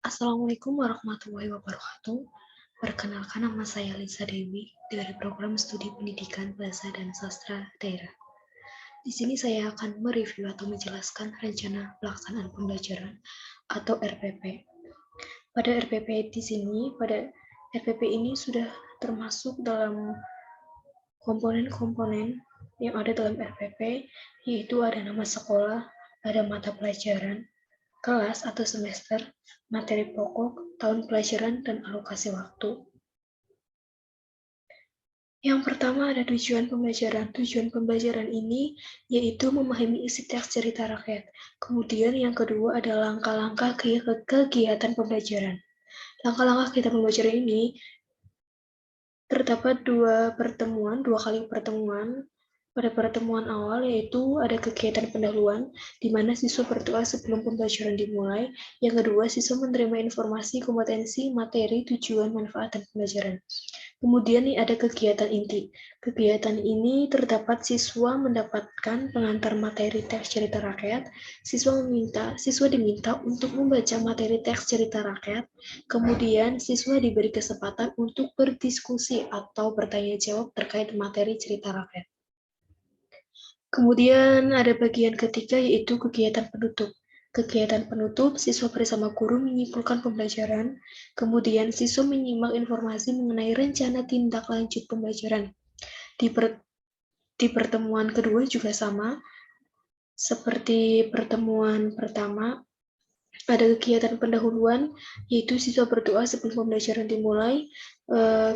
Assalamualaikum warahmatullahi wabarakatuh. Perkenalkan, nama saya Lisa Dewi dari Program Studi Pendidikan Bahasa dan Sastra Daerah. Di sini saya akan mereview atau menjelaskan rencana pelaksanaan pembelajaran atau RPP. Pada RPP ini sudah termasuk dalam komponen-komponen yang ada dalam RPP, yaitu ada nama sekolah, ada mata pelajaran, kelas atau semester, materi pokok, tahun pelajaran, dan alokasi waktu. Yang pertama ada tujuan pembelajaran. Tujuan pembelajaran ini yaitu memahami isi teks cerita rakyat. Kemudian yang kedua ada langkah-langkah kegiatan pembelajaran. Langkah-langkah kegiatan pembelajaran ini terdapat dua kali pertemuan. Pada pertemuan awal yaitu ada kegiatan pendahuluan, di mana siswa berdoa sebelum pembelajaran dimulai. Yang kedua, siswa menerima informasi, kompetensi, materi, tujuan, manfaat, dan pembelajaran. Kemudian nih ada kegiatan inti. Kegiatan ini terdapat siswa mendapatkan pengantar materi teks cerita rakyat. Siswa diminta untuk membaca materi teks cerita rakyat. Kemudian siswa diberi kesempatan untuk berdiskusi atau bertanya jawab terkait materi cerita rakyat. Kemudian ada bagian ketiga yaitu kegiatan penutup. Kegiatan penutup, siswa bersama guru menyimpulkan pembelajaran, kemudian siswa menyimak informasi mengenai rencana tindak lanjut pembelajaran. Di pertemuan kedua juga sama, seperti pertemuan pertama, ada kegiatan pendahuluan, yaitu siswa berdoa sebelum pembelajaran dimulai,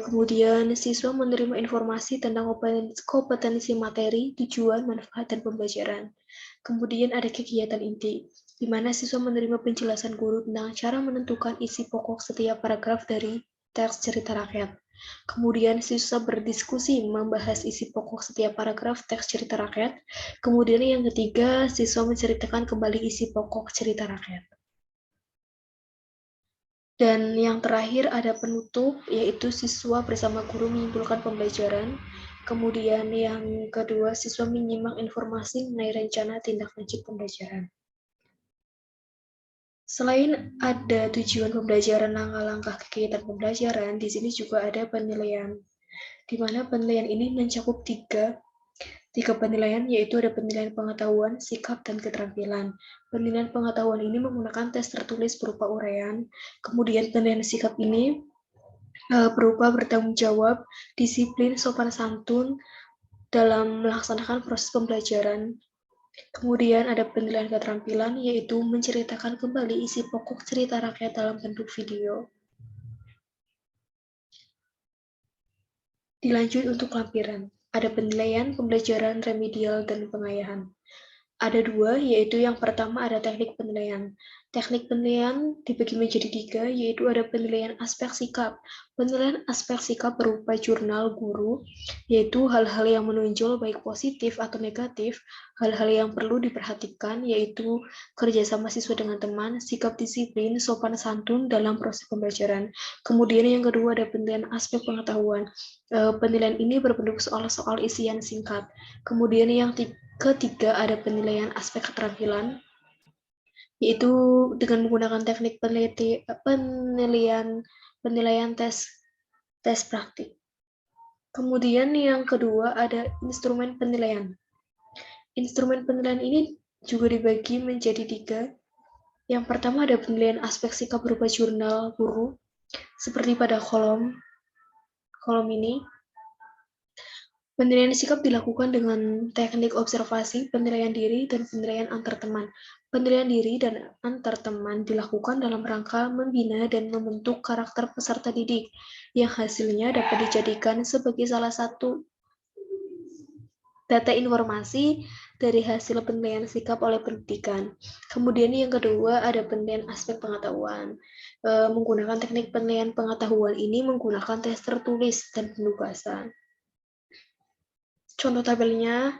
kemudian siswa menerima informasi tentang kompetensi materi, tujuan, manfaat, dan pembelajaran. Kemudian ada kegiatan inti, di mana siswa menerima penjelasan guru tentang cara menentukan isi pokok setiap paragraf dari teks cerita rakyat. Kemudian siswa berdiskusi membahas isi pokok setiap paragraf teks cerita rakyat. Kemudian yang ketiga, siswa menceritakan kembali isi pokok cerita rakyat. Dan yang terakhir ada penutup, yaitu siswa bersama guru menyimpulkan pembelajaran. Kemudian yang kedua, siswa menyimak informasi mengenai rencana tindak lanjut pembelajaran. Selain ada tujuan pembelajaran, langkah-langkah kegiatan pembelajaran, di sini juga ada penilaian, di mana penilaian ini mencakup tiga penilaian, yaitu ada penilaian pengetahuan, sikap, dan keterampilan. Penilaian pengetahuan ini menggunakan tes tertulis berupa uraian. Kemudian penilaian sikap ini berupa bertanggung jawab, disiplin, sopan santun dalam melaksanakan proses pembelajaran. Kemudian ada penilaian keterampilan, yaitu menceritakan kembali isi pokok cerita rakyat dalam bentuk video. Dilanjut untuk lampiran. Ada penilaian, pembelajaran, remedial, dan pengayahan. Ada dua, yaitu yang pertama ada teknik penilaian. Teknik penilaian dibagi menjadi tiga, yaitu ada penilaian aspek sikap. Penilaian aspek sikap berupa jurnal guru, yaitu hal-hal yang menonjol baik positif atau negatif, hal-hal yang perlu diperhatikan, yaitu kerjasama siswa dengan teman, sikap disiplin, sopan santun dalam proses pembelajaran. Kemudian yang kedua ada penilaian aspek pengetahuan. Penilaian ini berbentuk soal-soal isian singkat. Kemudian yang ketiga ada penilaian aspek keterampilan, yaitu dengan menggunakan teknik penilaian tes praktik. Kemudian yang kedua ada instrumen penilaian. Instrumen penilaian ini juga dibagi menjadi tiga. Yang pertama ada penilaian aspek sikap berupa jurnal guru, seperti pada kolom ini. Penilaian sikap dilakukan dengan teknik observasi, penilaian diri, dan penilaian antar teman. Penilaian diri dan antar teman dilakukan dalam rangka membina dan membentuk karakter peserta didik, yang hasilnya dapat dijadikan sebagai salah satu data informasi dari hasil penilaian sikap oleh pendidikan. Kemudian yang kedua ada penilaian aspek pengetahuan. Menggunakan teknik penilaian pengetahuan ini menggunakan tes tertulis dan penugasan. Contoh tabelnya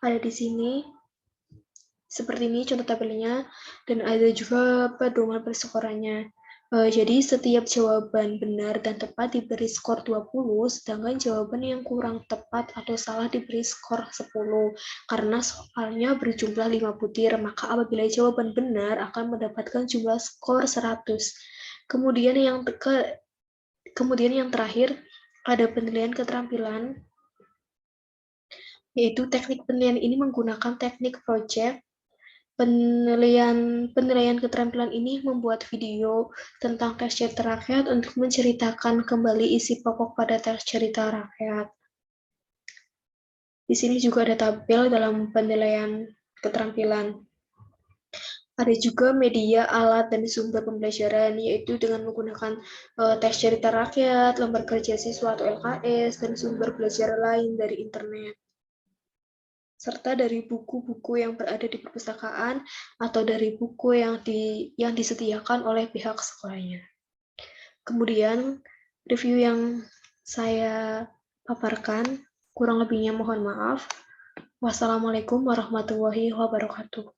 ada di sini, seperti ini contoh tabelnya, dan ada juga pedoman persekorannya. Jadi setiap jawaban benar dan tepat diberi skor 20, sedangkan jawaban yang kurang tepat atau salah diberi skor 10. Karena soalnya berjumlah 5 butir, maka apabila jawaban benar akan mendapatkan jumlah skor 100. Kemudian yang terakhir ada penilaian keterampilan, yaitu teknik penilaian ini menggunakan teknik project. Penilaian keterampilan ini membuat video tentang tes cerita rakyat untuk menceritakan kembali isi pokok pada tes cerita rakyat. Di sini juga ada tabel dalam penilaian keterampilan. Ada juga media, alat, dan sumber pembelajaran, yaitu dengan menggunakan tes cerita rakyat, lembar kerja siswa atau LKS, dan sumber belajar lain dari internet, serta dari buku-buku yang berada di perpustakaan atau dari buku yang disediakan oleh pihak sekolahnya. Kemudian, review yang saya paparkan, kurang lebihnya mohon maaf. Wassalamualaikum warahmatullahi wabarakatuh.